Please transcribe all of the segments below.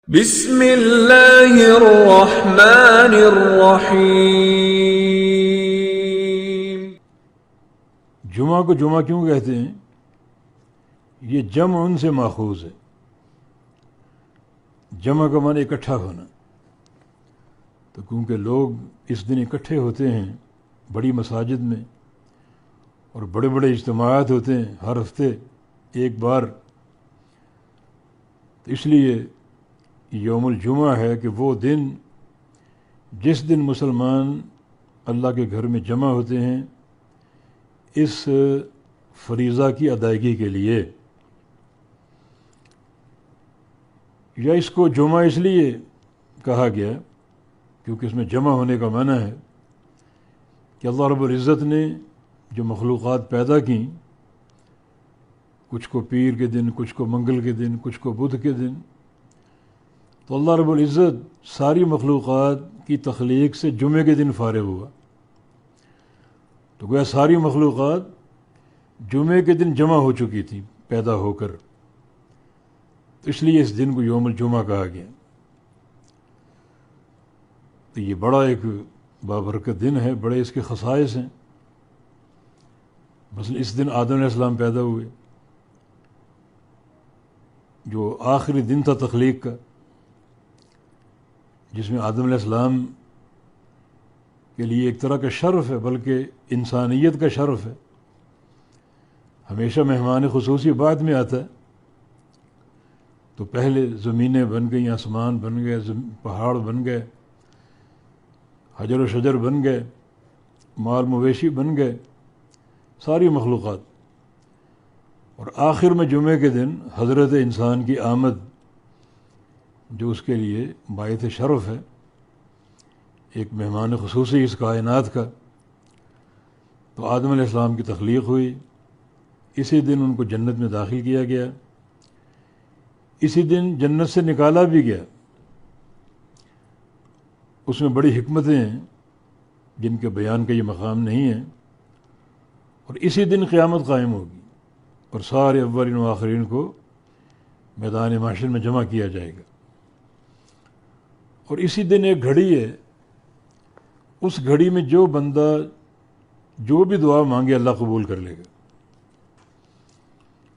بسم اللہ الرحمن الرحیم۔ جمعہ کو جمعہ کیوں کہتے ہیں؟ یہ جمع ان سے ماخوذ ہے۔ جمع کا معنی اکٹھا ہونا، تو کیونکہ لوگ اس دن اکٹھے ہوتے ہیں بڑی مساجد میں، اور بڑے بڑے اجتماعات ہوتے ہیں ہر ہفتے ایک بار، تو اس لیے یوم الجمعہ ہے کہ وہ دن جس دن مسلمان اللہ کے گھر میں جمع ہوتے ہیں اس فریضہ کی ادائیگی کے لیے۔ یا اس کو جمعہ اس لیے کہا گیا کیونکہ اس میں جمع ہونے کا معنی ہے کہ اللہ رب العزت نے جو مخلوقات پیدا کیں، کچھ کو پیر کے دن، کچھ کو منگل کے دن، کچھ کو بدھ کے دن، تو اللہ رب العزت ساری مخلوقات کی تخلیق سے جمعے کے دن فارغ ہوا، تو گویا ساری مخلوقات جمعے کے دن جمع ہو چکی تھی پیدا ہو کر، تو اس لیے اس دن کو یوم الجمعہ کہا گیا۔ تو یہ بڑا ایک بابرکت دن ہے، بڑے اس کے خصائص ہیں۔ مثلا اس دن آدم علیہ السلام پیدا ہوئے، جو آخری دن تھا تخلیق کا، جس میں آدم علیہ السلام کے لیے ایک طرح کا شرف ہے، بلکہ انسانیت کا شرف ہے۔ ہمیشہ مہمان خصوصی بعد میں آتا ہے، تو پہلے زمینیں بن گئیں، آسمان بن گئے، پہاڑ بن گئے، حجر و شجر بن گئے، مال مویشی بن گئے، ساری مخلوقات، اور آخر میں جمعے کے دن حضرت انسان کی آمد، جو اس کے لیے باعث شرف ہے، ایک مہمان خصوصی اس کائنات کا۔ تو آدم علیہ السلام کی تخلیق ہوئی، اسی دن ان کو جنت میں داخل کیا گیا، اسی دن جنت سے نکالا بھی گیا۔ اس میں بڑی حکمتیں ہیں جن کے بیان کا یہ مقام نہیں ہے، اور اسی دن قیامت قائم ہوگی اور سارے اولین و آخرین کو میدان محشر میں جمع کیا جائے گا۔ اور اسی دن ایک گھڑی ہے، اس گھڑی میں جو بندہ جو بھی دعا مانگے اللہ قبول کر لے گا،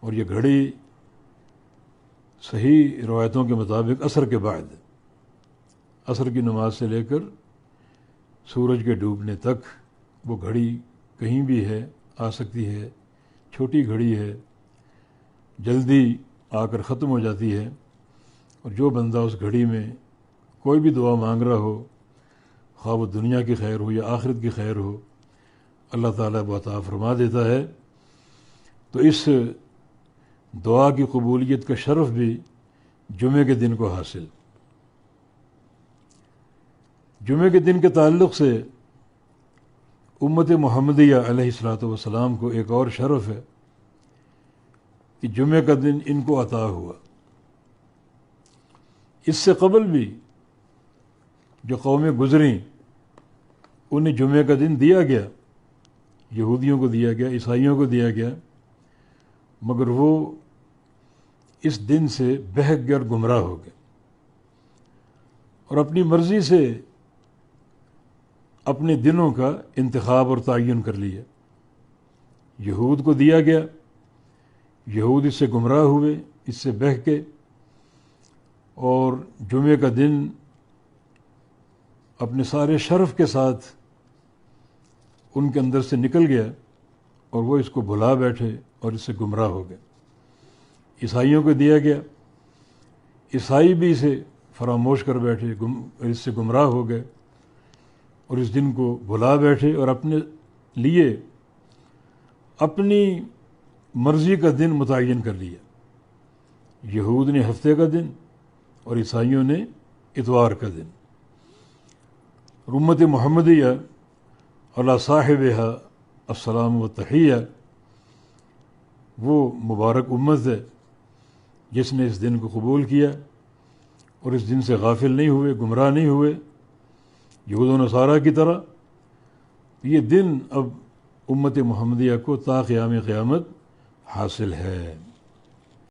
اور یہ گھڑی صحیح روایتوں کے مطابق عصر کے بعد، عصر کی نماز سے لے کر سورج کے ڈوبنے تک وہ گھڑی کہیں بھی ہے، آ سکتی ہے، چھوٹی گھڑی ہے، جلدی آ کر ختم ہو جاتی ہے، اور جو بندہ اس گھڑی میں کوئی بھی دعا مانگ رہا ہو، خواہ وہ دنیا کی خیر ہو یا آخرت کی خیر ہو، اللہ تعالیٰ وہ عطا فرما دیتا ہے۔ تو اس دعا کی قبولیت کا شرف بھی جمعے کے دن کو حاصل۔ جمعے کے دن کے تعلق سے امت محمدیہ علیہ الصلوۃ والسلام کو ایک اور شرف ہے کہ جمعے کا دن ان کو عطا ہوا۔ اس سے قبل بھی جو قومیں گزریں انہیں جمعے کا دن دیا گیا، یہودیوں کو دیا گیا، عیسائیوں کو دیا گیا، مگر وہ اس دن سے بہک گئے اور گمراہ ہو گئے، اور اپنی مرضی سے اپنے دنوں کا انتخاب اور تعین کر لیا۔ یہود کو دیا گیا، یہود اس سے گمراہ ہوئے، اس سے بہکے، اور جمعے کا دن اپنے سارے شرف کے ساتھ ان کے اندر سے نکل گیا، اور وہ اس کو بھلا بیٹھے اور اس سے گمراہ ہو گئے۔ عیسائیوں کو دیا گیا، عیسائی بھی اسے فراموش کر بیٹھے، اس سے گمراہ ہو گئے، اور اس دن کو بھلا بیٹھے اور اپنے لیے اپنی مرضی کا دن متعین کر لیا۔ یہود نے ہفتے کا دن اور عیسائیوں نے اتوار کا دن۔ اور امت محمدیہ علی صاحبہا السلام و تحیہ، وہ مبارک امت ہے جس نے اس دن کو قبول کیا اور اس دن سے غافل نہیں ہوئے، گمراہ نہیں ہوئے یہود و نصارہ کی طرح۔ یہ دن اب امت محمدیہ کو تا قیام قیامت حاصل ہے۔